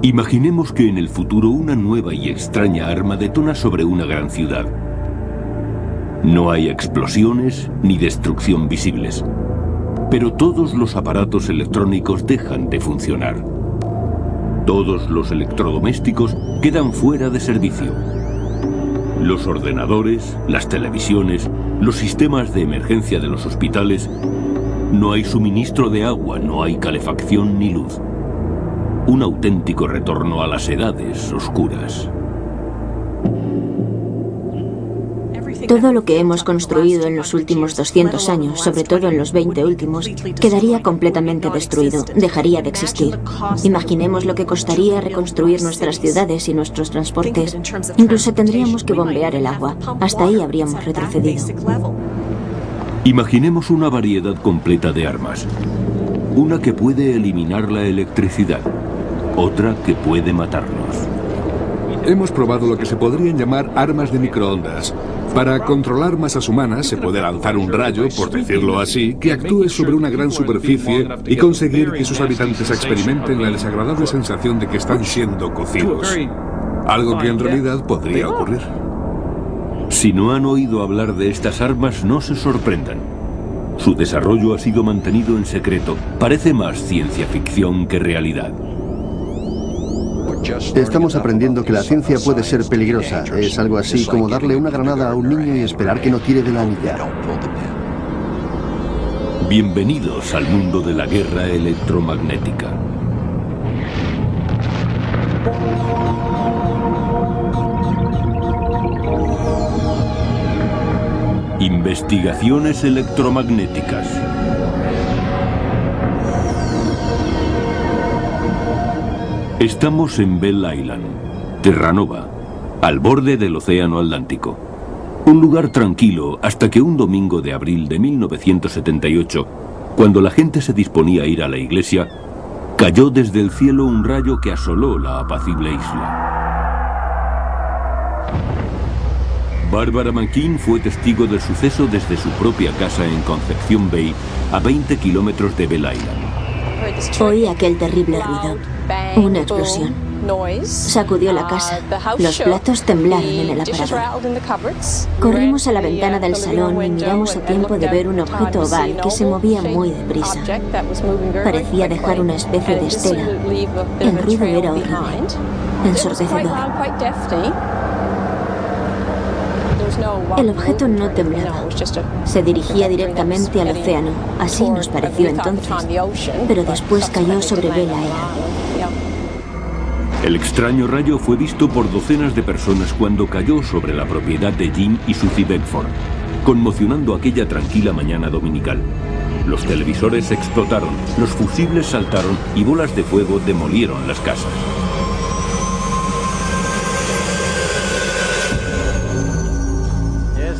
Imaginemos que en el futuro una nueva y extraña arma detona sobre una gran ciudad. No hay explosiones ni destrucción visibles, pero todos los aparatos electrónicos dejan de funcionar. Todos los electrodomésticos quedan fuera de servicio. Los ordenadores, las televisiones, los sistemas de emergencia de los hospitales. No hay suministro de agua, no hay calefacción ni luz. Un auténtico retorno a las edades oscuras. Todo lo que hemos construido en los últimos 200 años, sobre todo en los 20 últimos, quedaría completamente destruido, dejaría de existir. Imaginemos lo que costaría reconstruir nuestras ciudades y nuestros transportes. Incluso tendríamos que bombear el agua. Hasta ahí habríamos retrocedido. Imaginemos una variedad completa de armas. Una que puede eliminar la electricidad, otra que puede matarnos. Hemos probado lo que se podrían llamar armas de microondas. Para controlar masas humanas se puede lanzar un rayo, por decirlo así, que actúe sobre una gran superficie y conseguir que sus habitantes experimenten la desagradable sensación de que están siendo cocidos. Algo que en realidad podría ocurrir. Si no han oído hablar de estas armas, no se sorprendan. Su desarrollo ha sido mantenido en secreto. Parece más ciencia ficción que realidad. Estamos aprendiendo que la ciencia puede ser peligrosa. Es algo así como darle una granada a un niño y esperar que no tire de la anilla. Bienvenidos al mundo de la guerra electromagnética. Investigaciones electromagnéticas. Estamos en Bell Island, Terranova, al borde del Océano Atlántico. Un lugar tranquilo hasta que un domingo de abril de 1978, cuando la gente se disponía a ir a la iglesia, cayó desde el cielo un rayo que asoló la apacible isla. Barbara McKean fue testigo del suceso desde su propia casa en Concepción Bay, a 20 kilómetros de Bell Island. Oí aquel terrible ruido, una explosión. Sacudió la casa, los platos temblaron en el aparador. Corrimos a la ventana del salón y miramos a tiempo de ver un objeto oval que se movía muy deprisa. Parecía dejar una especie de estela. El ruido era horrible, ensordecedor. El objeto no temblaba. Se dirigía directamente al océano, así nos pareció entonces, pero después cayó sobre Bell Island. El extraño rayo fue visto por docenas de personas cuando cayó sobre la propiedad de Jim y Susie Beckford, conmocionando aquella tranquila mañana dominical. Los televisores explotaron, los fusibles saltaron y bolas de fuego demolieron las casas.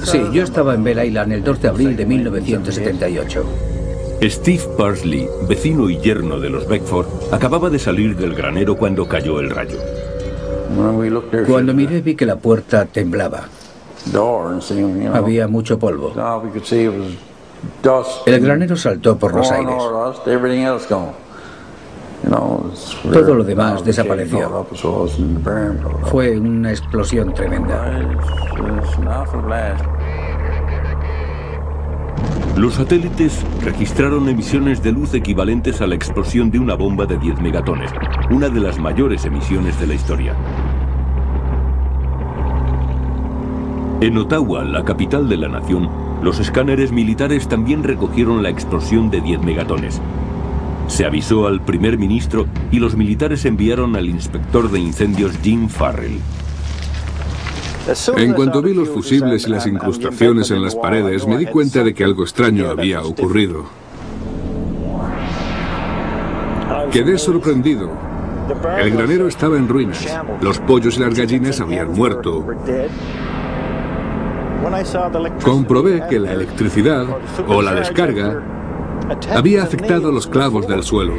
Sí, yo estaba en Bell Island el 2 de abril de 1978. Steve Parsley, vecino y yerno de los Beckford, acababa de salir del granero cuando cayó el rayo. Cuando miré vi que la puerta temblaba. Había mucho polvo. El granero saltó por los aires. Todo lo demás desapareció. Fue una explosión tremenda. Los satélites registraron emisiones de luz equivalentes a la explosión de una bomba de 10 megatones, una de las mayores emisiones de la historia. En Ottawa, la capital de la nación, los escáneres militares también recogieron la explosión de 10 megatones. Se avisó al primer ministro y los militares enviaron al inspector de incendios Jim Farrell. En cuanto vi los fusibles y las incrustaciones en las paredes, me di cuenta de que algo extraño había ocurrido. Quedé sorprendido. El granero estaba en ruinas. Los pollos y las gallinas habían muerto. Comprobé que la electricidad, o la descarga, había afectado los clavos del suelo.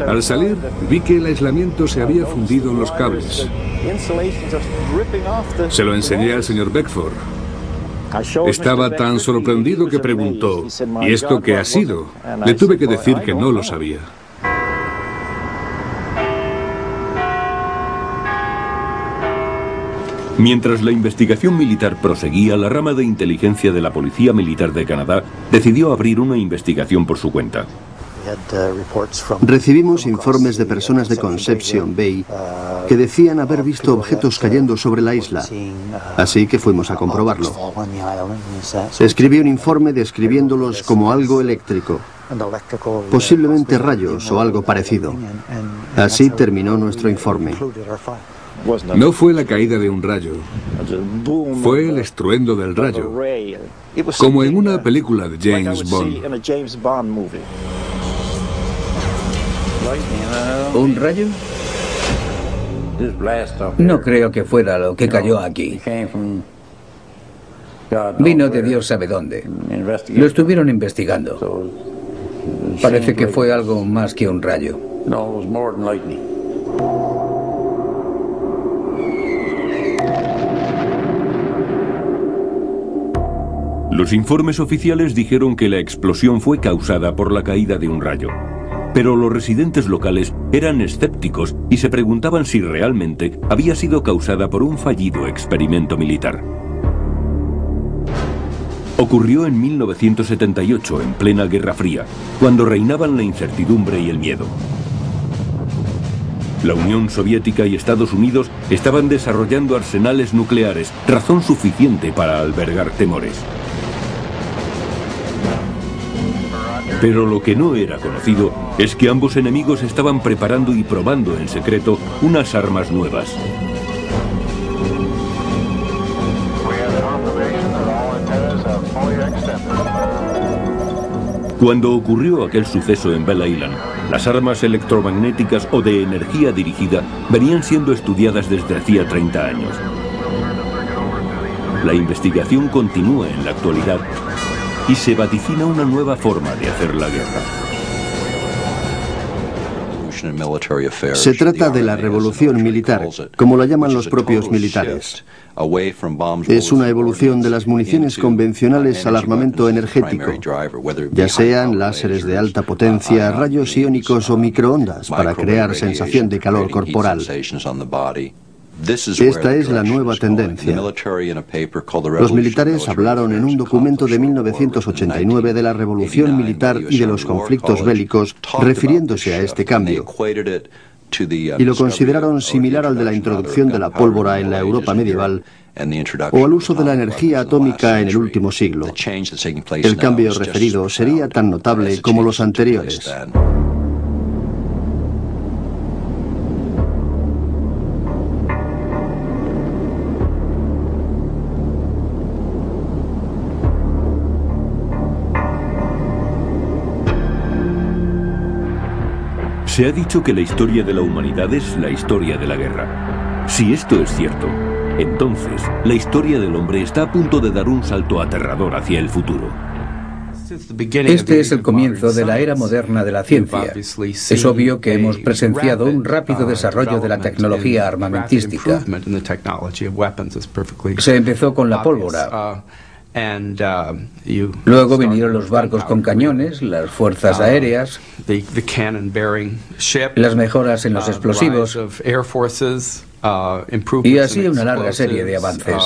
Al salir, vi que el aislamiento se había fundido en los cables. Se lo enseñé al señor Beckford. Estaba tan sorprendido que preguntó, ¿y esto qué ha sido? Le tuve que decir que no lo sabía. Mientras la investigación militar proseguía, la rama de inteligencia de la Policía Militar de Canadá decidió abrir una investigación por su cuenta. Recibimos informes de personas de Conception Bay que decían haber visto objetos cayendo sobre la isla, así que fuimos a comprobarlo. Escribí un informe describiéndolos como algo eléctrico, posiblemente rayos o algo parecido. Así terminó nuestro informe. No fue la caída de un rayo, fue el estruendo del rayo, como en una película de James Bond. ¿Un rayo? No creo que fuera lo que cayó aquí. Vino de Dios sabe dónde. Lo estuvieron investigando. Parece que fue algo más que un rayo. Los informes oficiales dijeron que la explosión fue causada por la caída de un rayo. Pero los residentes locales eran escépticos y se preguntaban si realmente había sido causada por un fallido experimento militar. Ocurrió en 1978, en plena Guerra Fría, cuando reinaban la incertidumbre y el miedo. La Unión Soviética y Estados Unidos estaban desarrollando arsenales nucleares, razón suficiente para albergar temores. Pero lo que no era conocido es que ambos enemigos estaban preparando y probando en secreto unas armas nuevas. Cuando ocurrió aquel suceso en Belle Island, las armas electromagnéticas o de energía dirigida venían siendo estudiadas desde hacía 30 años. La investigación continúa en la actualidad y se vaticina una nueva forma de hacer la guerra. Se trata de la revolución militar, como la llaman los propios militares. Es una evolución de las municiones convencionales al armamento energético, ya sean láseres de alta potencia, rayos iónicos o microondas, para crear sensación de calor corporal. Esta es la nueva tendencia. Los militares hablaron en un documento de 1989 de la revolución militar y de los conflictos bélicos, refiriéndose a este cambio, y lo consideraron similar al de la introducción de la pólvora en la Europa medieval o al uso de la energía atómica en el último siglo. El cambio referido sería tan notable como los anteriores. Se ha dicho que la historia de la humanidad es la historia de la guerra. Si esto es cierto, entonces la historia del hombre está a punto de dar un salto aterrador hacia el futuro. Este es el comienzo de la era moderna de la ciencia. Es obvio que hemos presenciado un rápido desarrollo de la tecnología armamentística. Se empezó con la pólvora. Luego vinieron los barcos con cañones, las fuerzas aéreas, las mejoras en los explosivos, y así una larga serie de avances.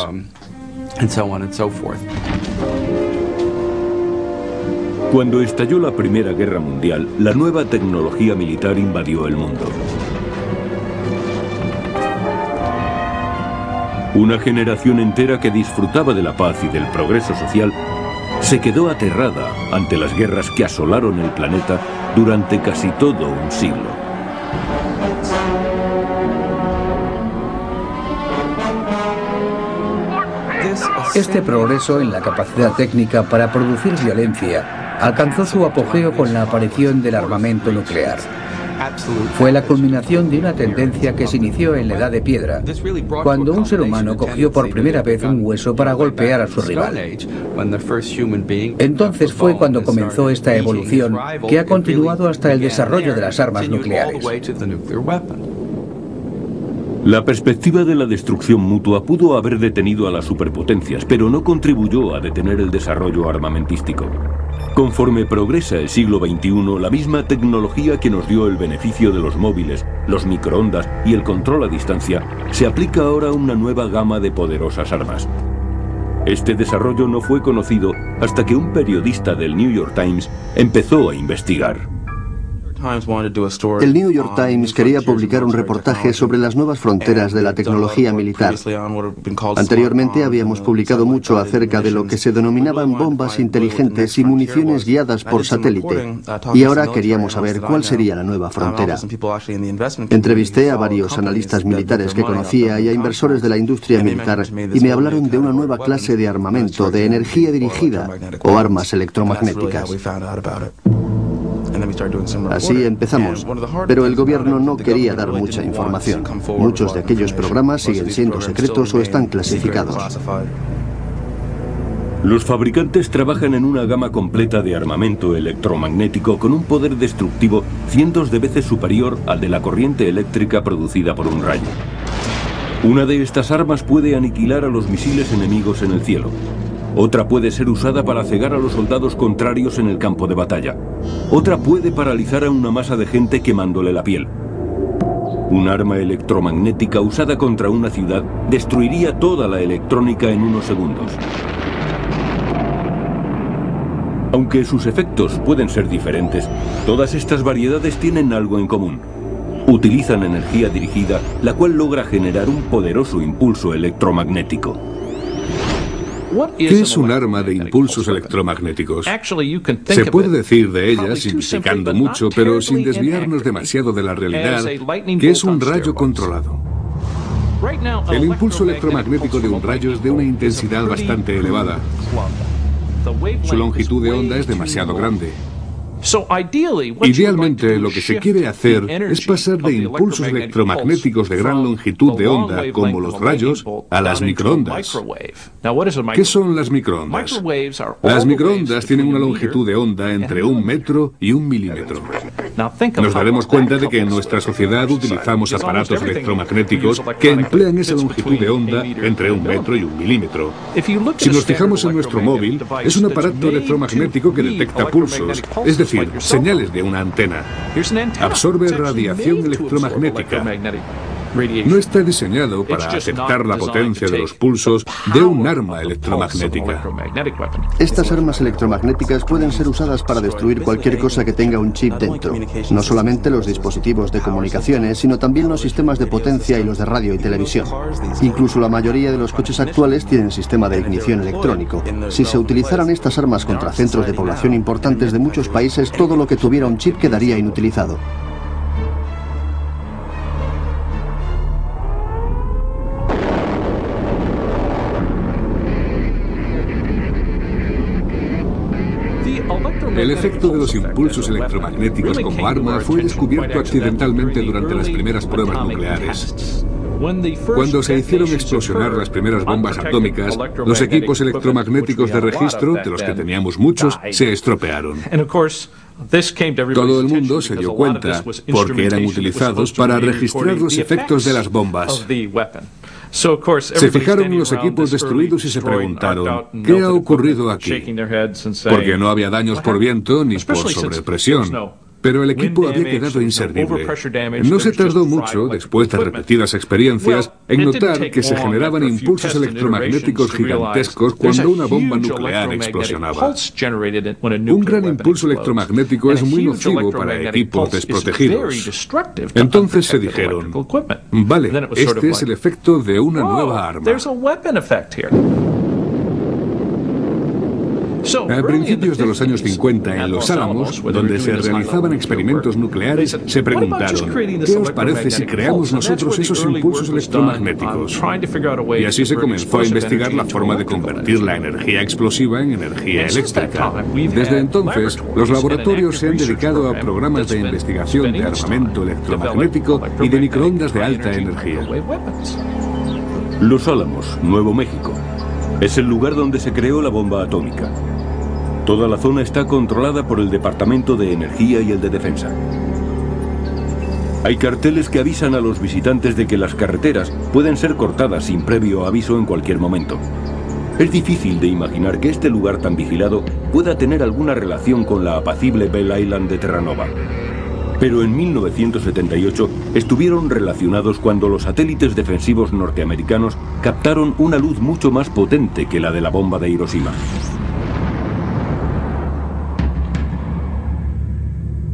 Cuando estalló la Primera Guerra Mundial, la nueva tecnología militar invadió el mundo. Una generación entera que disfrutaba de la paz y del progreso social se quedó aterrada ante las guerras que asolaron el planeta durante casi todo un siglo. Este progreso en la capacidad técnica para producir violencia alcanzó su apogeo con la aparición del armamento nuclear. Fue la culminación de una tendencia que se inició en la Edad de Piedra, cuando un ser humano cogió por primera vez un hueso para golpear a su rival. Entonces fue cuando comenzó esta evolución que ha continuado hasta el desarrollo de las armas nucleares. La perspectiva de la destrucción mutua pudo haber detenido a las superpotencias, pero no contribuyó a detener el desarrollo armamentístico. Conforme progresa el siglo XXI, la misma tecnología que nos dio el beneficio de los móviles, los microondas y el control a distancia, se aplica ahora a una nueva gama de poderosas armas. Este desarrollo no fue conocido hasta que un periodista del New York Times empezó a investigar. El New York Times quería publicar un reportaje sobre las nuevas fronteras de la tecnología militar. Anteriormente habíamos publicado mucho acerca de lo que se denominaban bombas inteligentes y municiones guiadas por satélite, y ahora queríamos saber cuál sería la nueva frontera. Entrevisté a varios analistas militares que conocía y a inversores de la industria militar y me hablaron de una nueva clase de armamento de energía dirigida o armas electromagnéticas. Así empezamos, pero el gobierno no quería dar mucha información. Muchos de aquellos programas siguen siendo secretos o están clasificados. Los fabricantes trabajan en una gama completa de armamento electromagnético con un poder destructivo cientos de veces superior al de la corriente eléctrica producida por un rayo. Una de estas armas puede aniquilar a los misiles enemigos en el cielo. Otra puede ser usada para cegar a los soldados contrarios en el campo de batalla. Otra puede paralizar a una masa de gente quemándole la piel. Un arma electromagnética usada contra una ciudad destruiría toda la electrónica en unos segundos. Aunque sus efectos pueden ser diferentes, todas estas variedades tienen algo en común. Utilizan energía dirigida, la cual logra generar un poderoso impulso electromagnético. ¿Qué es un arma de impulsos electromagnéticos? Se puede decir de ella, simplificando mucho, pero sin desviarnos demasiado de la realidad, que es un rayo controlado. El impulso electromagnético de un rayo es de una intensidad bastante elevada. Su longitud de onda es demasiado grande. Idealmente, lo que se quiere hacer es pasar de impulsos electromagnéticos de gran longitud de onda, como los rayos, a las microondas. ¿Qué son las microondas? Las microondas tienen una longitud de onda entre 1 metro y 1 milímetro. Nos daremos cuenta de que en nuestra sociedad utilizamos aparatos electromagnéticos que emplean esa longitud de onda entre 1 metro y 1 milímetro. Si nos fijamos en nuestro móvil, es un aparato electromagnético que detecta pulsos, es decir, señales de una antena. Absorbe radiación electromagnética. No está diseñado para aceptar la potencia de los pulsos de un arma electromagnética. Estas armas electromagnéticas pueden ser usadas para destruir cualquier cosa que tenga un chip dentro. No solamente los dispositivos de comunicaciones, sino también los sistemas de potencia y los de radio y televisión. Incluso la mayoría de los coches actuales tienen sistema de ignición electrónico. Si se utilizaran estas armas contra centros de población importantes de muchos países, todo lo que tuviera un chip quedaría inutilizado. El efecto de los impulsos electromagnéticos como arma fue descubierto accidentalmente durante las primeras pruebas nucleares. Cuando se hicieron explosionar las primeras bombas atómicas, los equipos electromagnéticos de registro, de los que teníamos muchos, se estropearon. Todo el mundo se dio cuenta, porque eran utilizados para registrar los efectos de las bombas. Se fijaron en los equipos destruidos y se preguntaron, ¿qué ha ocurrido aquí? Porque no había daños por viento ni por sobrepresión. Pero el equipo había quedado inservible. No se tardó mucho, después de repetidas experiencias, en notar que se generaban impulsos electromagnéticos gigantescos cuando una bomba nuclear explosionaba. Un gran impulso electromagnético es muy nocivo para equipos desprotegidos. Entonces se dijeron, vale, este es el efecto de una nueva arma. A principios de los años 50, en Los Álamos, donde se realizaban experimentos nucleares, se preguntaron, ¿qué os parece si creamos nosotros esos impulsos electromagnéticos? Y así se comenzó a investigar la forma de convertir la energía explosiva en energía eléctrica. Desde entonces, los laboratorios se han dedicado a programas de investigación de armamento electromagnético y de microondas de alta energía. Los Álamos, Nuevo México. Es el lugar donde se creó la bomba atómica. Toda la zona está controlada por el Departamento de Energía y el de Defensa. Hay carteles que avisan a los visitantes de que las carreteras pueden ser cortadas sin previo aviso en cualquier momento. Es difícil de imaginar que este lugar tan vigilado pueda tener alguna relación con la apacible Bell Island de Terranova. Pero en 1978 estuvieron relacionados cuando los satélites defensivos norteamericanos captaron una luz mucho más potente que la de la bomba de Hiroshima.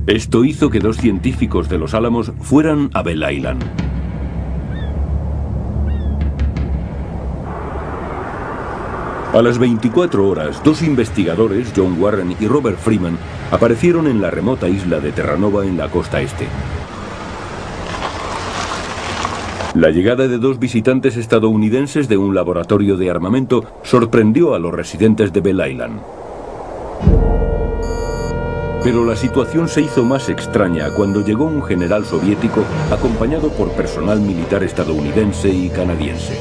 Esto hizo que 2 científicos de Los Álamos fueran a Bell Island. A las 24 horas, 2 investigadores, John Warren y Robert Freeman, aparecieron en la remota isla de Terranova en la costa este. La llegada de 2 visitantes estadounidenses de un laboratorio de armamento sorprendió a los residentes de Bell Island. Pero la situación se hizo más extraña cuando llegó un general soviético acompañado por personal militar estadounidense y canadiense.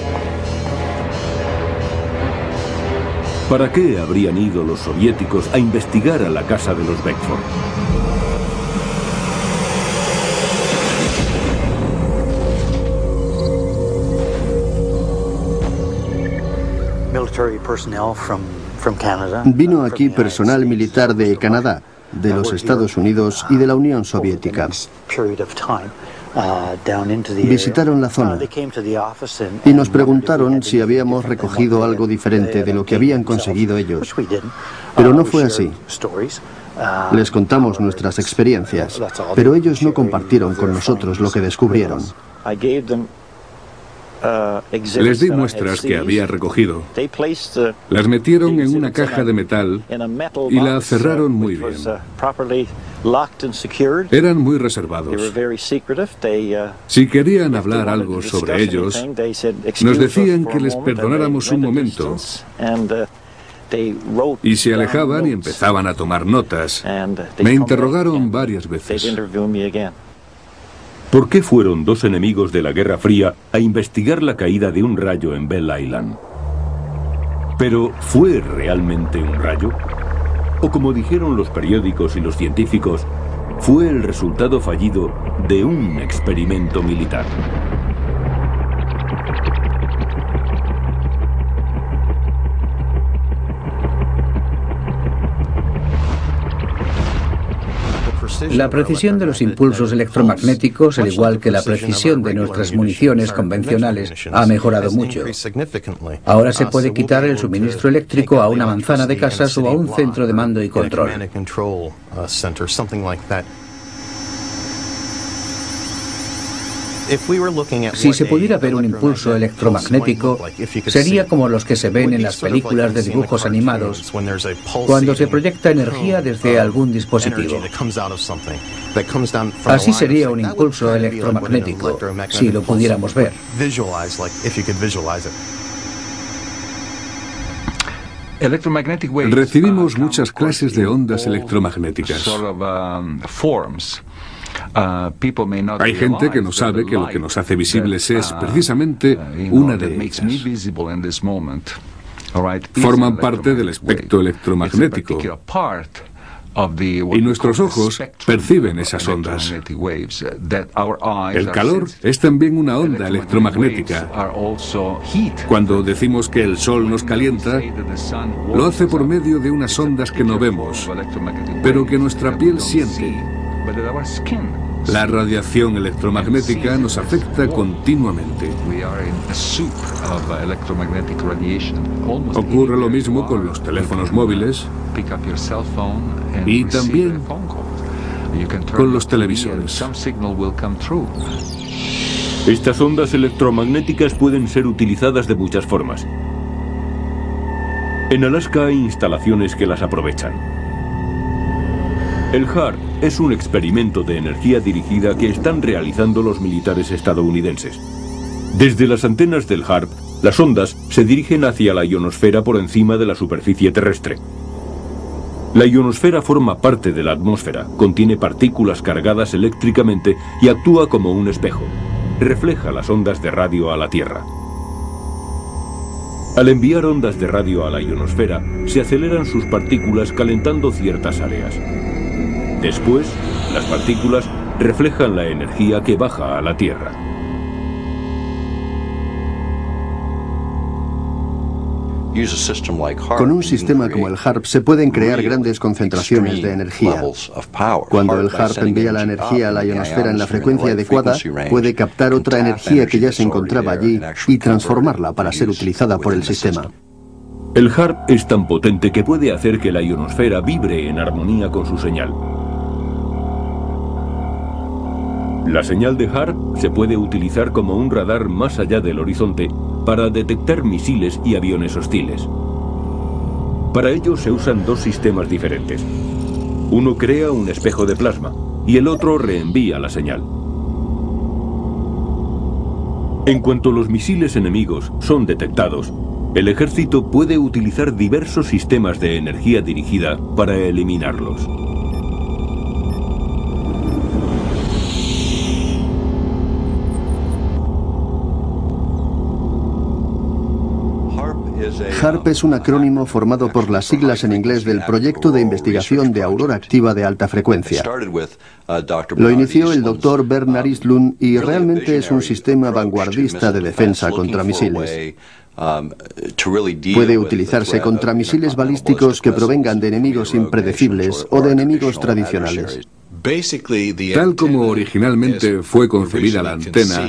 ¿Para qué habrían ido los soviéticos a investigar a la casa de los Beckford? Vino aquí personal militar de Canadá, de los Estados Unidos y de la Unión Soviética. Visitaron la zona y nos preguntaron si habíamos recogido algo diferente de lo que habían conseguido ellos. Pero no fue así. Les contamos nuestras experiencias, pero ellos no compartieron con nosotros lo que descubrieron. Les di muestras que había recogido. Las metieron en una caja de metal y la cerraron muy bien. Eran muy reservados. Si querían hablar algo sobre ellos, nos decían que les perdonáramos un momento. Y se alejaban y empezaban a tomar notas. Me interrogaron varias veces. ¿Por qué fueron 2 enemigos de la Guerra Fría a investigar la caída de un rayo en Bell Island? ¿Pero fue realmente un rayo? O como dijeron los periódicos y los científicos, fue el resultado fallido de un experimento militar. La precisión de los impulsos electromagnéticos, al igual que la precisión de nuestras municiones convencionales, ha mejorado mucho. Ahora se puede quitar el suministro eléctrico a una manzana de casas o a un centro de mando y control. Si se pudiera ver un impulso electromagnético, sería como los que se ven en las películas de dibujos animados, cuando se proyecta energía desde algún dispositivo. Así sería un impulso electromagnético, si lo pudiéramos ver. Recibimos muchas clases de ondas electromagnéticas. Hay gente que no sabe que lo que nos hace visibles es precisamente una de ellas. Forman parte del espectro electromagnético y nuestros ojos perciben esas ondas. El calor es también una onda electromagnética. Cuando decimos que el sol nos calienta, lo hace por medio de unas ondas que no vemos, pero que nuestra piel siente. La radiación electromagnética nos afecta continuamente. Ocurre lo mismo con los teléfonos móviles y también con los televisores. Estas ondas electromagnéticas pueden ser utilizadas de muchas formas. En Alaska hay instalaciones que las aprovechan. El HAARP es un experimento de energía dirigida que están realizando los militares estadounidenses. Desde las antenas del HAARP, las ondas se dirigen hacia la ionosfera por encima de la superficie terrestre. La ionosfera forma parte de la atmósfera, contiene partículas cargadas eléctricamente y actúa como un espejo. Refleja las ondas de radio a la Tierra. Al enviar ondas de radio a la ionosfera, se aceleran sus partículas calentando ciertas áreas. Después, las partículas reflejan la energía que baja a la Tierra. Con un sistema como el HAARP se pueden crear grandes concentraciones de energía. Cuando el HAARP envía la energía a la ionosfera en la frecuencia adecuada, puede captar otra energía que ya se encontraba allí y transformarla para ser utilizada por el sistema. El HAARP es tan potente que puede hacer que la ionosfera vibre en armonía con su señal. La señal de HAARP se puede utilizar como un radar más allá del horizonte para detectar misiles y aviones hostiles. Para ello se usan dos sistemas diferentes. Uno crea un espejo de plasma y el otro reenvía la señal. En cuanto los misiles enemigos son detectados, el ejército puede utilizar diversos sistemas de energía dirigida para eliminarlos. HAARP es un acrónimo formado por las siglas en inglés del Proyecto de Investigación de Aurora Activa de Alta Frecuencia. Lo inició el Dr. Bernard Eastlund y realmente es un sistema vanguardista de defensa contra misiles. Puede utilizarse contra misiles balísticos que provengan de enemigos impredecibles o de enemigos tradicionales. Tal como originalmente fue concebida la antena,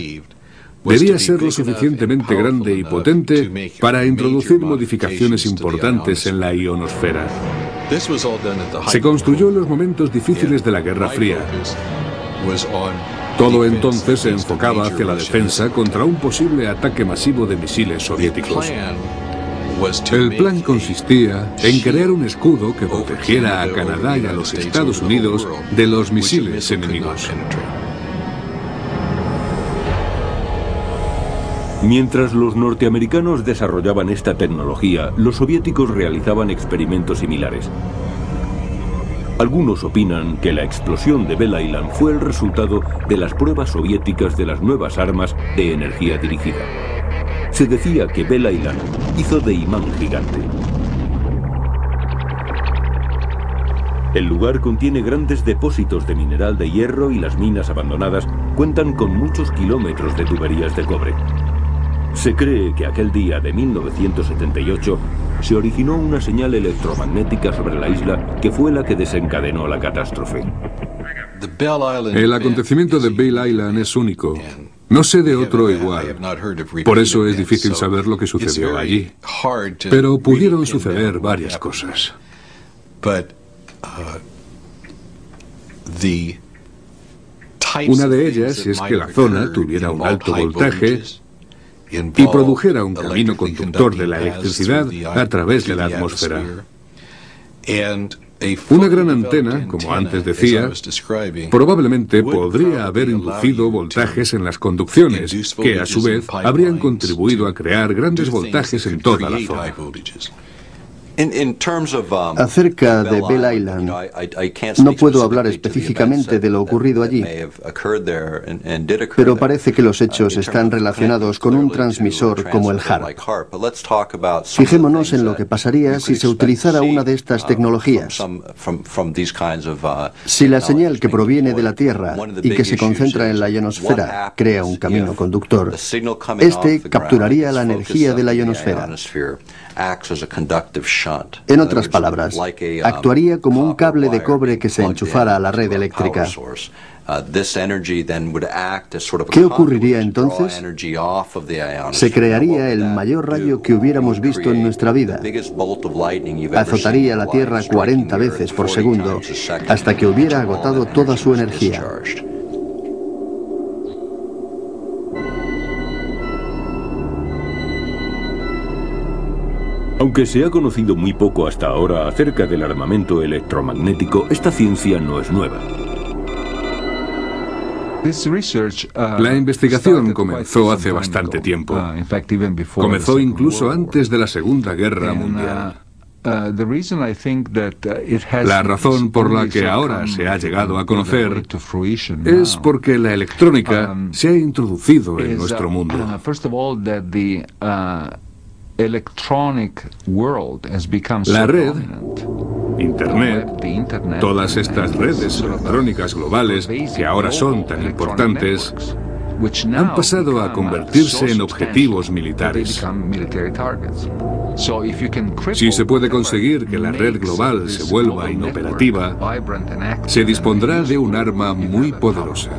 debía ser lo suficientemente grande y potente para introducir modificaciones importantes en la ionosfera. Se construyó en los momentos difíciles de la Guerra Fría. Todo entonces se enfocaba hacia la defensa contra un posible ataque masivo de misiles soviéticos. El plan consistía en crear un escudo que protegiera a Canadá y a los Estados Unidos de los misiles enemigos. Mientras los norteamericanos desarrollaban esta tecnología, los soviéticos realizaban experimentos similares. Algunos opinan que la explosión de Belle Island fue el resultado de las pruebas soviéticas de las nuevas armas de energía dirigida. Se decía que Belle Island hizo de imán gigante. El lugar contiene grandes depósitos de mineral de hierro y las minas abandonadas cuentan con muchos kilómetros de tuberías de cobre. Se cree que aquel día de 1978 se originó una señal electromagnética sobre la isla que fue la que desencadenó la catástrofe. El acontecimiento de Belle Island es único. No sé de otro igual. Por eso es difícil saber lo que sucedió allí. Pero pudieron suceder varias cosas. Una de ellas es que la zona tuviera un alto voltaje y produjera un camino conductor de la electricidad a través de la atmósfera. Una gran antena, como antes decía, probablemente podría haber inducido voltajes en las conducciones, que a su vez habrían contribuido a crear grandes voltajes en toda la zona. Acerca de Belle Island, no puedo hablar específicamente de lo ocurrido allí, pero parece que los hechos están relacionados con un transmisor como el HAARP. Fijémonos en lo que pasaría si se utilizara una de estas tecnologías. Si la señal que proviene de la Tierra y que se concentra en la ionosfera crea un camino conductor, este capturaría la energía de la ionosfera. En otras palabras, actuaría como un cable de cobre que se enchufara a la red eléctrica. ¿Qué ocurriría entonces? Se crearía el mayor rayo que hubiéramos visto en nuestra vida. Azotaría la Tierra 40 veces por segundo hasta que hubiera agotado toda su energía. Aunque se ha conocido muy poco hasta ahora acerca del armamento electromagnético, esta ciencia no es nueva. La investigación comenzó hace bastante tiempo. Comenzó incluso antes de la Segunda Guerra Mundial. La razón por la que ahora se ha llegado a conocer es porque la electrónica se ha introducido en nuestro mundo. La red, Internet, todas estas redes electrónicas globales que ahora son tan importantes, han pasado a convertirse en objetivos militares. Si se puede conseguir que la red global se vuelva inoperativa, se dispondrá de un arma muy poderosa.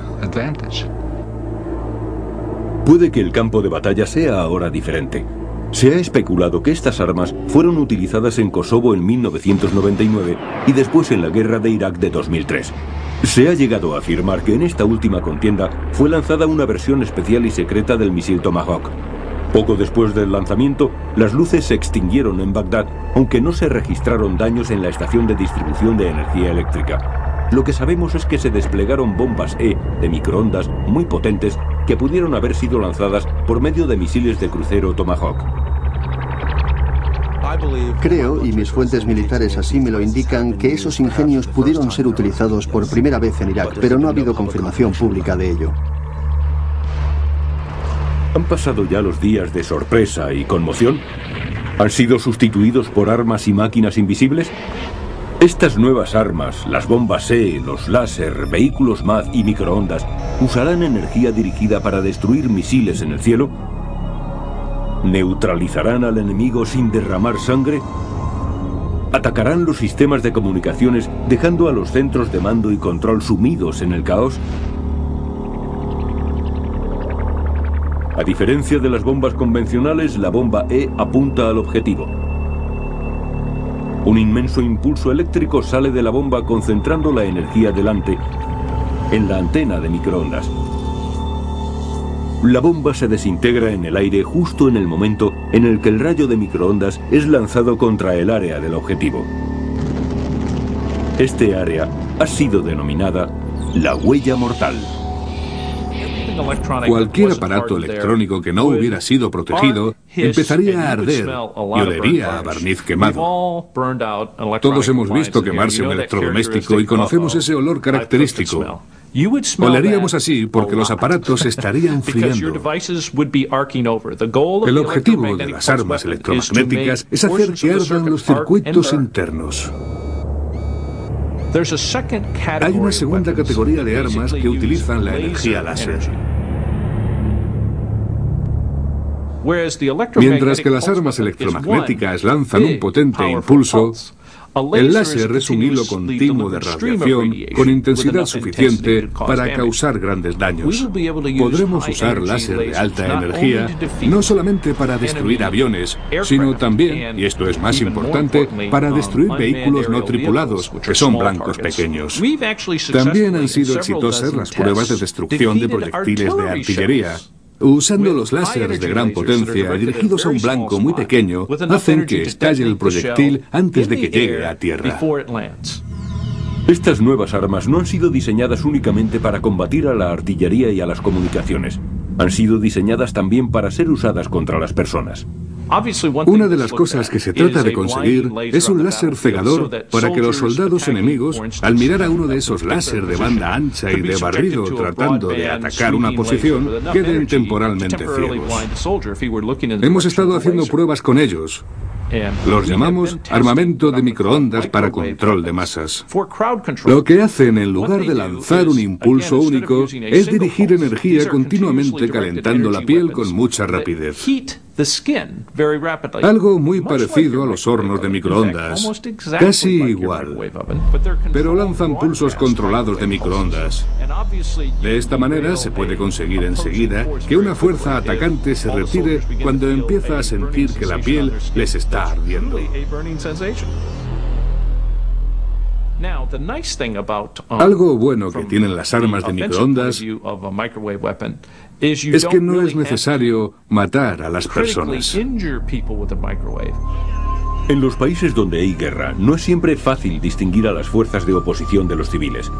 Puede que el campo de batalla sea ahora diferente. Se ha especulado que estas armas fueron utilizadas en Kosovo en 1999 y después en la guerra de Irak de 2003. Se ha llegado a afirmar que en esta última contienda fue lanzada una versión especial y secreta del misil Tomahawk. Poco después del lanzamiento, las luces se extinguieron en Bagdad, aunque no se registraron daños en la estación de distribución de energía eléctrica. Lo que sabemos es que se desplegaron bombas E de microondas muy potentes que pudieron haber sido lanzadas por medio de misiles de crucero Tomahawk. Creo, y mis fuentes militares así me lo indican, que esos ingenios pudieron ser utilizados por primera vez en Irak, pero no ha habido confirmación pública de ello. ¿Han pasado ya los días de sorpresa y conmoción? ¿Han sido sustituidos por armas y máquinas invisibles? Estas nuevas armas, las bombas E, los láser, vehículos MAD y microondas, ¿usarán energía dirigida para destruir misiles en el cielo? ¿Neutralizarán al enemigo sin derramar sangre? ¿Atacarán los sistemas de comunicaciones dejando a los centros de mando y control sumidos en el caos? A diferencia de las bombas convencionales, la bomba E apunta al objetivo. Un inmenso impulso eléctrico sale de la bomba concentrando la energía delante, en la antena de microondas. La bomba se desintegra en el aire justo en el momento en el que el rayo de microondas es lanzado contra el área del objetivo. Este área ha sido denominada la huella mortal. Cualquier aparato electrónico que no hubiera sido protegido empezaría a arder y olería a barniz quemado. Todos hemos visto quemarse un electrodoméstico y conocemos ese olor característico. Oleríamos así porque los aparatos estarían friando. El objetivo de las armas electromagnéticas es hacer que ardan los circuitos internos. Hay una segunda categoría de armas que utilizan la energía láser. Mientras que las armas electromagnéticas lanzan un potente impulso, el láser es un hilo continuo de radiación con intensidad suficiente para causar grandes daños. Podremos usar láser de alta energía no solamente para destruir aviones, sino también, y esto es más importante, para destruir vehículos no tripulados, que son blancos pequeños. También han sido exitosas las pruebas de destrucción de proyectiles de artillería. Usando los láseres de gran potencia dirigidos a un blanco muy pequeño, hacen que estalle el proyectil antes de que llegue a tierra. Estas nuevas armas no han sido diseñadas únicamente para combatir a la artillería y a las comunicaciones. Han sido diseñadas también para ser usadas contra las personas. Una de las cosas que se trata de conseguir es un láser cegador para que los soldados enemigos, al mirar a uno de esos láser de banda ancha y de barrido tratando de atacar una posición, queden temporalmente ciegos. Hemos estado haciendo pruebas con ellos. Los llamamos armamento de microondas para control de masas. Lo que hacen en lugar de lanzar un impulso único es dirigir energía continuamente calentando la piel con mucha rapidez. Algo muy parecido a los hornos de microondas, casi igual, pero lanzan pulsos controlados de microondas. De esta manera se puede conseguir enseguida que una fuerza atacante se retire cuando empieza a sentir que la piel les está ardiendo. Algo bueno que tienen las armas de microondas es que no es necesario matar a las personas. En los países donde hay guerra, no es siempre fácil distinguir a las fuerzas de oposición de los civiles.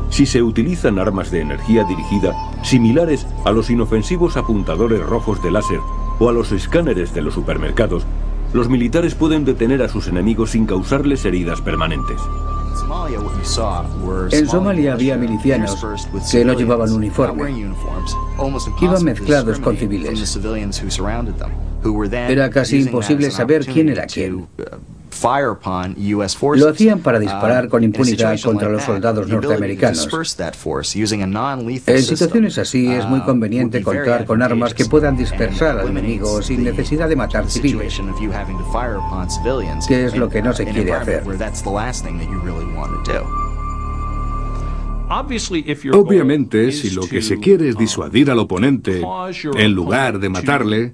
Si se utilizan armas de energía dirigida similares a los inofensivos apuntadores rojos de láser o a los escáneres de los supermercados, los militares pueden detener a sus enemigos sin causarles heridas permanentes. En Somalia había milicianos que no llevaban uniforme. Iban mezclados con civiles. Era casi imposible saber quién era quién. Lo hacían para disparar con impunidad contra los soldados norteamericanos. En situaciones así es muy conveniente contar con armas que puedan dispersar al enemigo sin necesidad de matar civiles, que es lo que no se quiere hacer. Obviamente, si lo que se quiere es disuadir al oponente en lugar de matarle,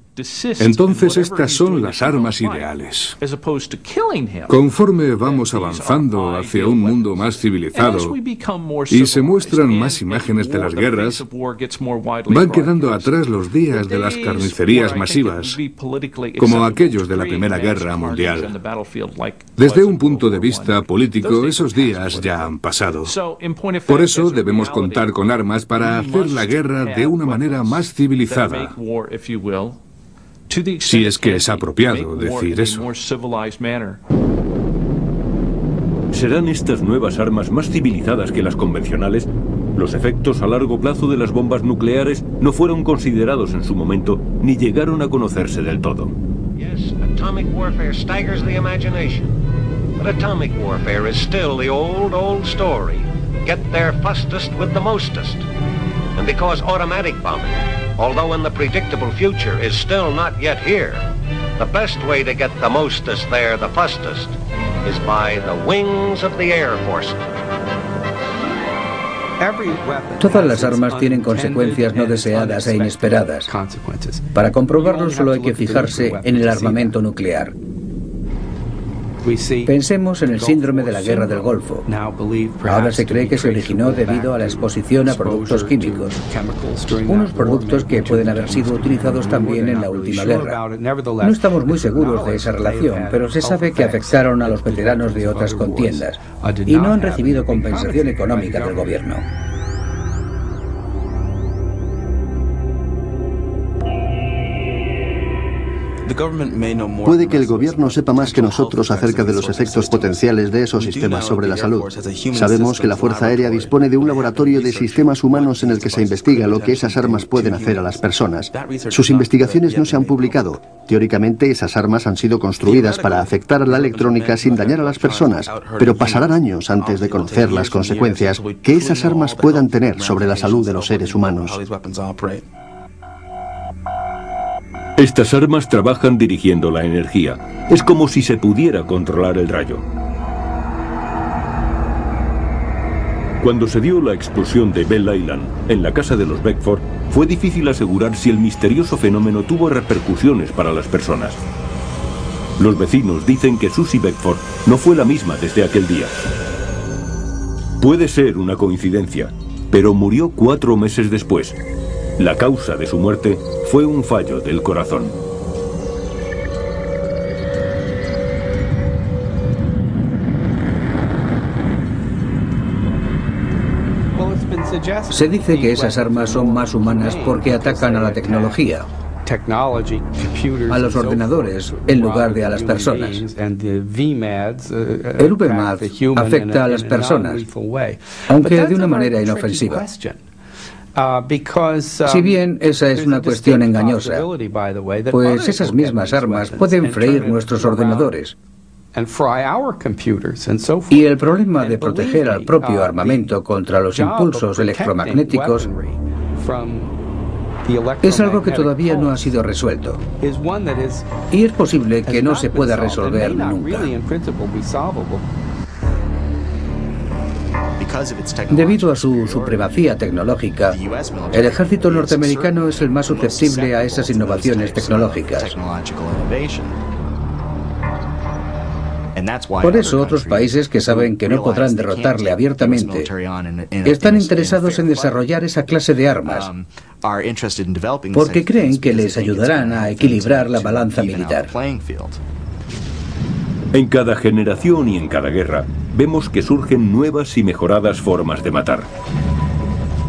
entonces estas son las armas ideales. Conforme vamos avanzando hacia un mundo más civilizado y se muestran más imágenes de las guerras, van quedando atrás los días de las carnicerías masivas, como aquellos de la Primera Guerra Mundial. Desde un punto de vista político, esos días ya han pasado. Por eso debemos contar con armas para hacer la guerra de una manera más civilizada. Si es que es apropiado decir eso. ¿Serán estas nuevas armas más civilizadas que las convencionales? Los efectos a largo plazo de las bombas nucleares no fueron considerados en su momento, ni llegaron a conocerse del todo. Yes, atomic warfare staggers the imagination. But atomic warfare is still the old story. Get there fastest with the mostest. And because automatic bombing, although in the predictable future, is still not yet here, the best way to get the mostest there the fastest is by the wings of the Air Force. Todas las armas tienen consecuencias no deseadas e inesperadas. Para comprobarlo solo hay que fijarse en el armamento nuclear. Pensemos en el síndrome de la Guerra del Golfo. Ahora se cree que se originó debido a la exposición a productos químicos, unos productos que pueden haber sido utilizados también en la última guerra. No estamos muy seguros de esa relación, pero se sabe que afectaron a los veteranos de otras contiendas y no han recibido compensación económica del gobierno. Puede que el gobierno sepa más que nosotros acerca de los efectos potenciales de esos sistemas sobre la salud. Sabemos que la Fuerza Aérea dispone de un laboratorio de sistemas humanos en el que se investiga lo que esas armas pueden hacer a las personas. Sus investigaciones no se han publicado. Teóricamente, esas armas han sido construidas para afectar a la electrónica sin dañar a las personas, pero pasarán años antes de conocer las consecuencias que esas armas puedan tener sobre la salud de los seres humanos. Estas armas trabajan dirigiendo la energía. Es como si se pudiera controlar el rayo. Cuando se dio la explosión de Belle Island en la casa de los Beckford, fue difícil asegurar si el misterioso fenómeno tuvo repercusiones para las personas. Los vecinos dicen que Susie Beckford no fue la misma desde aquel día. Puede ser una coincidencia, pero murió 4 meses después. La causa de su muerte fue un fallo del corazón. Se dice que esas armas son más humanas porque atacan a la tecnología, a los ordenadores, en lugar de a las personas. El VMAD afecta a las personas, aunque de una manera inofensiva. Si bien esa es una cuestión engañosa, pues esas mismas armas pueden freír nuestros ordenadores. Y el problema de proteger al propio armamento contra los impulsos electromagnéticos es algo que todavía no ha sido resuelto. Y es posible que no se pueda resolver nunca. Debido a su supremacía tecnológica, el ejército norteamericano es el más susceptible a esas innovaciones tecnológicas. Por eso otros países que saben que no podrán derrotarle abiertamente están interesados en desarrollar esa clase de armas, porque creen que les ayudarán a equilibrar la balanza militar. En cada generación y en cada guerra, vemos que surgen nuevas y mejoradas formas de matar.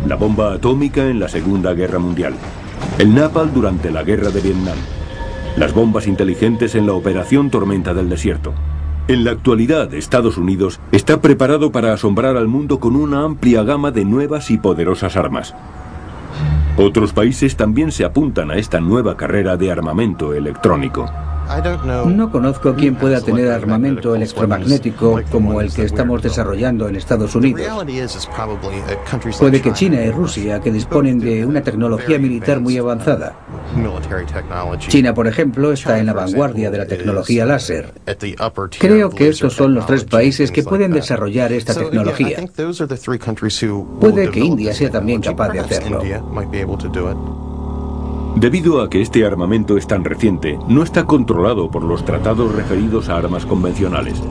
La bomba atómica en la Segunda Guerra Mundial, el napalm durante la Guerra de Vietnam, las bombas inteligentes en la Operación Tormenta del Desierto. En la actualidad, Estados Unidos está preparado para asombrar al mundo con una amplia gama de nuevas y poderosas armas. Otros países también se apuntan a esta nueva carrera de armamento electrónico. No conozco quién pueda tener armamento electromagnético como el que estamos desarrollando en Estados Unidos. Puede que China y Rusia, que disponen de una tecnología militar muy avanzada. China, por ejemplo, está en la vanguardia de la tecnología láser. Creo que estos son los tres países que pueden desarrollar esta tecnología. Puede que India sea también capaz de hacerlo. Debido a que este armamento es tan reciente, no está controlado por los tratados referidos a armas convencionales.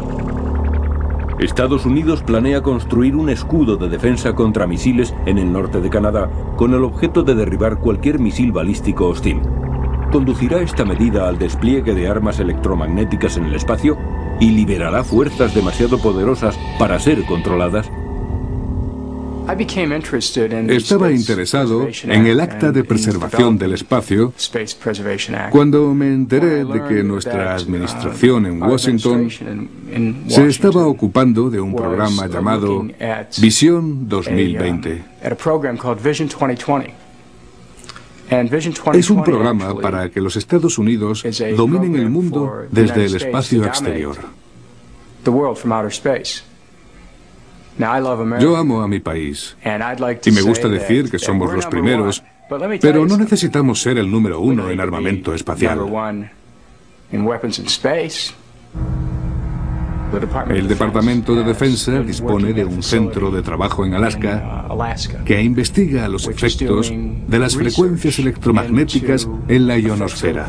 Estados Unidos planea construir un escudo de defensa contra misiles en el norte de Canadá, con el objeto de derribar cualquier misil balístico hostil. ¿Conducirá esta medida al despliegue de armas electromagnéticas en el espacio y liberará fuerzas demasiado poderosas para ser controladas? Estaba interesado en el Acta de Preservación del Espacio cuando me enteré de que nuestra administración en Washington se estaba ocupando de un programa llamado Visión 2020. Es un programa para que los Estados Unidos dominen el mundo desde el espacio exterior. Yo amo a mi país y me gusta decir que somos los primeros, pero no necesitamos ser el número uno en armamento espacial. El Departamento de Defensa dispone de un centro de trabajo en Alaska que investiga los efectos de las frecuencias electromagnéticas en la ionosfera.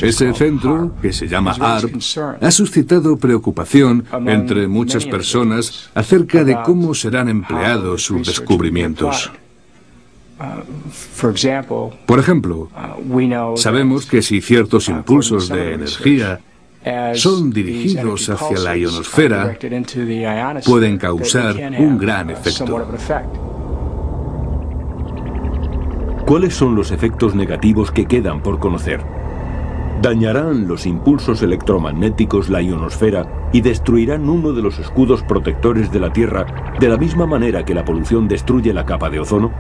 Ese centro, que se llama ARP, ha suscitado preocupación entre muchas personas acerca de cómo serán empleados sus descubrimientos. Por ejemplo, sabemos que si ciertos impulsos de energía son dirigidos hacia la ionosfera, pueden causar un gran efecto. ¿Cuáles son los efectos negativos que quedan por conocer? ¿Dañarán los impulsos electromagnéticos la ionosfera y destruirán uno de los escudos protectores de la Tierra de la misma manera que la polución destruye la capa de ozono?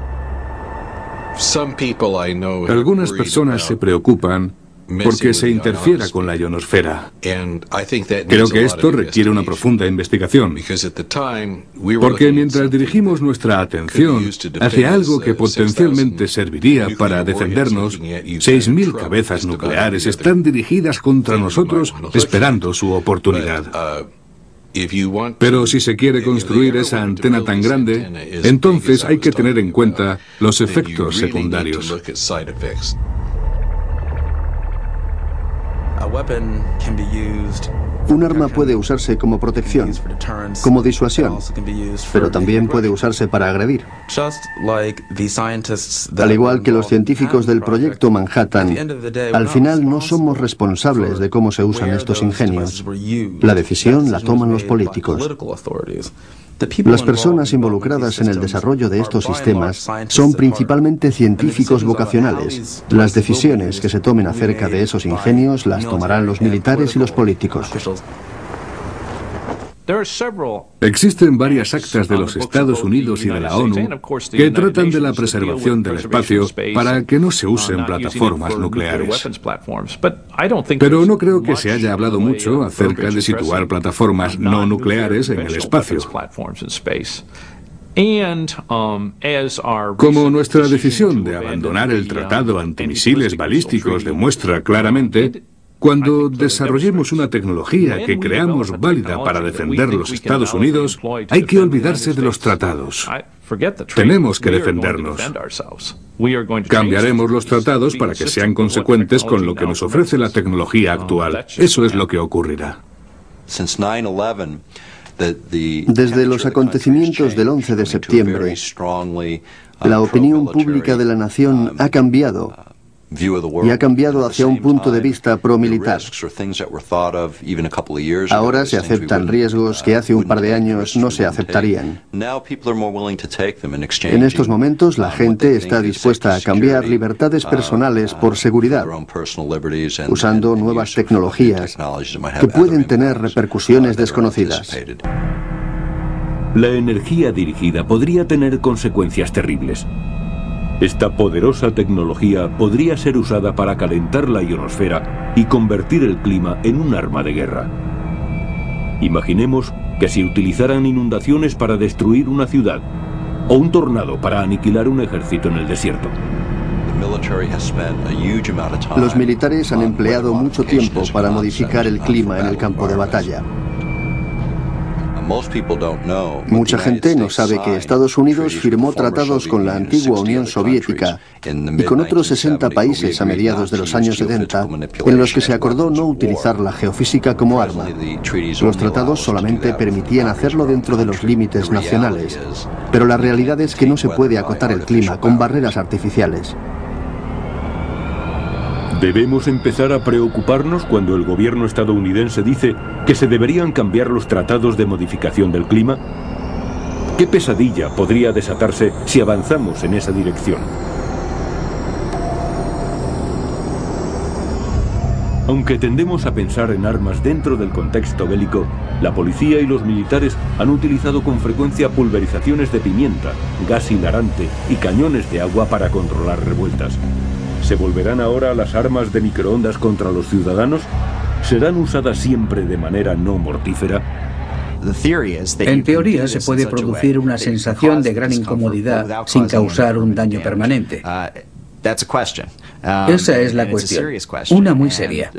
Algunas personas se preocupan porque se interfiera con la ionosfera. Creo que esto requiere una profunda investigación, porque mientras dirigimos nuestra atención hacia algo que potencialmente serviría para defendernos, 6.000 cabezas nucleares están dirigidas contra nosotros esperando su oportunidad. Pero si se quiere construir esa antena tan grande, entonces hay que tener en cuenta los efectos secundarios. Un arma puede usarse como protección, como disuasión, pero también puede usarse para agredir. Al igual que los científicos del Proyecto Manhattan, al final no somos responsables de cómo se usan estos ingenios. La decisión la toman los políticos. Las personas involucradas en el desarrollo de estos sistemas son principalmente científicos vocacionales. Las decisiones que se tomen acerca de esos ingenios las tomarán los militares y los políticos. Existen varias actas de los Estados Unidos y de la ONU que tratan de la preservación del espacio para que no se usen plataformas nucleares. Pero no creo que se haya hablado mucho acerca de situar plataformas no nucleares en el espacio. Como nuestra decisión de abandonar el Tratado Antimisiles Balísticos demuestra claramente, cuando desarrollemos una tecnología que creamos válida para defender los Estados Unidos, hay que olvidarse de los tratados. Tenemos que defendernos. Cambiaremos los tratados para que sean consecuentes con lo que nos ofrece la tecnología actual. Eso es lo que ocurrirá. Desde los acontecimientos del 11 de septiembre, la opinión pública de la nación ha cambiado. Y ha cambiado hacia un punto de vista pro-militar. Ahora se aceptan riesgos que hace un par de años no se aceptarían. En estos momentos, la gente está dispuesta a cambiar libertades personales por seguridad, usando nuevas tecnologías que pueden tener repercusiones desconocidas. La energía dirigida podría tener consecuencias terribles. Esta poderosa tecnología podría ser usada para calentar la ionosfera y convertir el clima en un arma de guerra. Imaginemos que se utilizaran inundaciones para destruir una ciudad, o un tornado para aniquilar un ejército en el desierto. Los militares han empleado mucho tiempo para modificar el clima en el campo de batalla. Mucha gente no sabe que Estados Unidos firmó tratados con la antigua Unión Soviética y con otros 60 países a mediados de los años 70, en los que se acordó no utilizar la geofísica como arma. Los tratados solamente permitían hacerlo dentro de los límites nacionales, pero la realidad es que no se puede acotar el clima con barreras artificiales. Debemos empezar a preocuparnos cuando el gobierno estadounidense dice que se deberían cambiar los tratados de modificación del clima. ¿Qué pesadilla podría desatarse si avanzamos en esa dirección? Aunque tendemos a pensar en armas dentro del contexto bélico, la policía y los militares han utilizado con frecuencia pulverizaciones de pimienta, gas hilarante y cañones de agua para controlar revueltas. ¿Se volverán ahora las armas de microondas contra los ciudadanos? ¿Serán usadas siempre de manera no mortífera? En teoría se puede producir una sensación de gran incomodidad sin causar un daño permanente. Esa es la cuestión, una muy seria.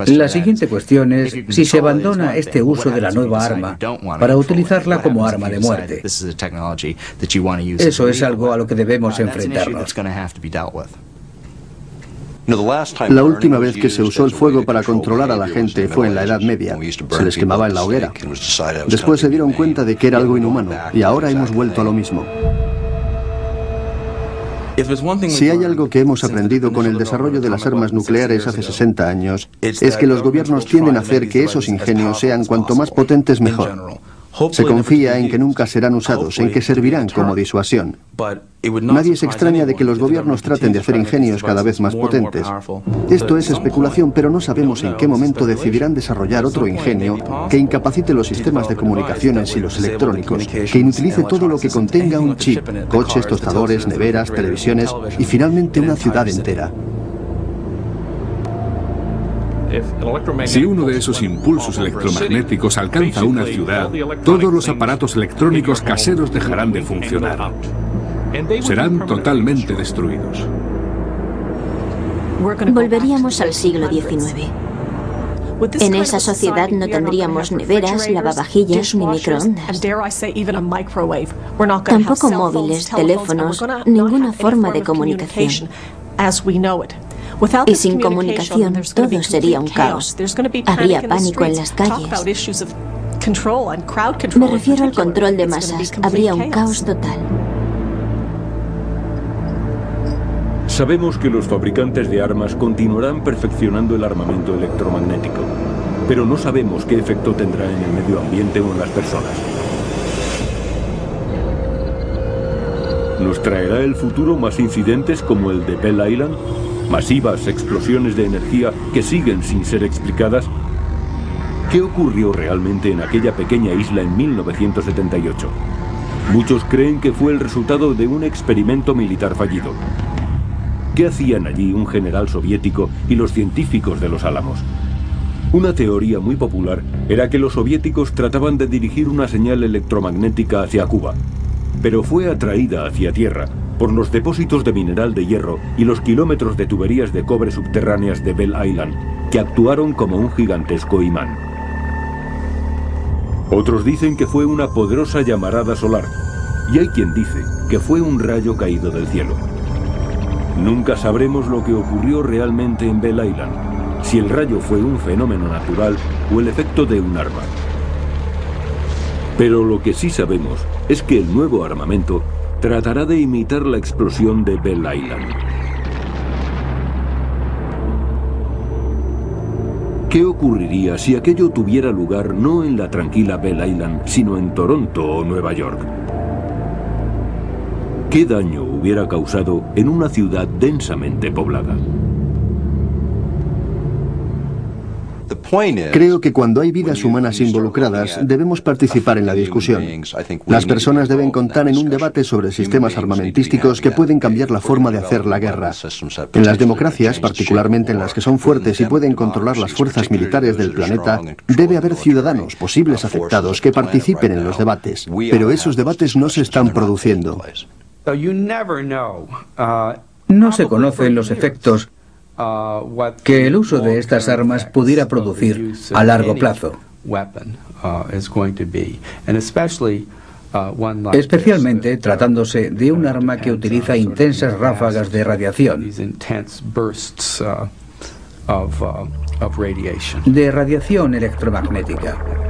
La siguiente cuestión es si se abandona este uso de la nueva arma para utilizarla como arma de muerte. Eso es algo a lo que debemos enfrentarnos. La última vez que se usó el fuego para controlar a la gente fue en la Edad Media. Se les quemaba en la hoguera. Después se dieron cuenta de que era algo inhumano y ahora hemos vuelto a lo mismo. Si hay algo que hemos aprendido con el desarrollo de las armas nucleares hace 60 años, es que los gobiernos tienden a hacer que esos ingenios sean cuanto más potentes mejor. Se confía en que nunca serán usados, en que servirán como disuasión. Nadie se extraña de que los gobiernos traten de hacer ingenios cada vez más potentes. Esto es especulación, pero no sabemos en qué momento decidirán desarrollar otro ingenio que incapacite los sistemas de comunicaciones y los electrónicos, que inutilice todo lo que contenga un chip, coches, tostadores, neveras, televisiones y finalmente una ciudad entera. Si uno de esos impulsos electromagnéticos alcanza una ciudad, todos los aparatos electrónicos caseros dejarán de funcionar. Serán totalmente destruidos. Volveríamos al siglo XIX. En esa sociedad no tendríamos neveras, lavavajillas ni microondas. Tampoco móviles, teléfonos, ninguna forma de comunicación. Y sin comunicación, todo sería un caos. Habría pánico en las calles. Me refiero al control de masas. Habría un caos total. Sabemos que los fabricantes de armas continuarán perfeccionando el armamento electromagnético, pero no sabemos qué efecto tendrá en el medio ambiente o en las personas. ¿Nos traerá el futuro más incidentes como el de Bell Island? ¿Masivas explosiones de energía que siguen sin ser explicadas? ¿Qué ocurrió realmente en aquella pequeña isla en 1978? Muchos creen que fue el resultado de un experimento militar fallido. ¿Qué hacían allí un general soviético y los científicos de los Álamos? Una teoría muy popular era que los soviéticos trataban de dirigir una señal electromagnética hacia Cuba, pero fue atraída hacia tierra por los depósitos de mineral de hierro y los kilómetros de tuberías de cobre subterráneas de Bell Island, que actuaron como un gigantesco imán. Otros dicen que fue una poderosa llamarada solar, y hay quien dice que fue un rayo caído del cielo. Nunca sabremos lo que ocurrió realmente en Bell Island, si el rayo fue un fenómeno natural o el efecto de un arma. Pero lo que sí sabemos es que el nuevo armamento tratará de imitar la explosión de Bell Island. ¿Qué ocurriría si aquello tuviera lugar no en la tranquila Bell Island, sino en Toronto o Nueva York? ¿Qué daño hubiera causado en una ciudad densamente poblada? Creo que cuando hay vidas humanas involucradas, debemos participar en la discusión. Las personas deben contar en un debate sobre sistemas armamentísticos que pueden cambiar la forma de hacer la guerra. En las democracias, particularmente en las que son fuertes y pueden controlar las fuerzas militares del planeta, debe haber ciudadanos, posibles afectados, que participen en los debates. Pero esos debates no se están produciendo. No se conocen los efectos que el uso de estas armas pudiera producir a largo plazo, especialmente tratándose de un arma que utiliza intensas ráfagas de radiación, de radiación electromagnética.